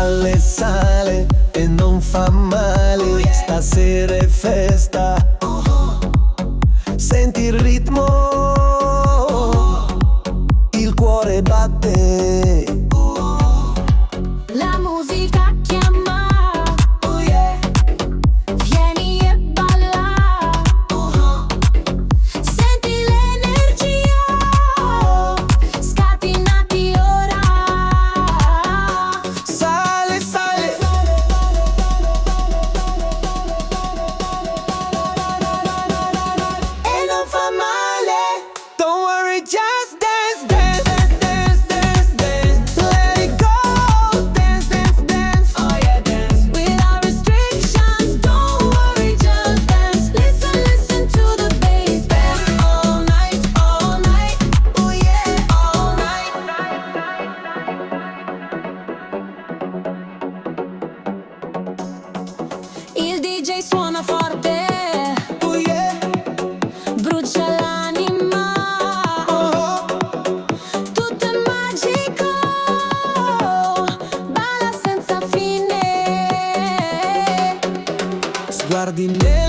sale, sale e non fa male. Stasera è festa, senti il ritmo, il cuore batte. La musica chiama, vieni e balla. Senti l'energia, scatenati ora. Sale, sale E non fa male. Don't worry, just dance, dance, dance, dance, dance, dance. Let it go, dance, dance, dance. Oh yeah, dance. Without restrictions, don't worry, just dance. Listen, listen to the bass. Dance all night, oh yeah, all night. Il DJ suona forte, Oh yeah, brucia l'anima. oh. Tutto è magico, balla senza fine. Sguardi neri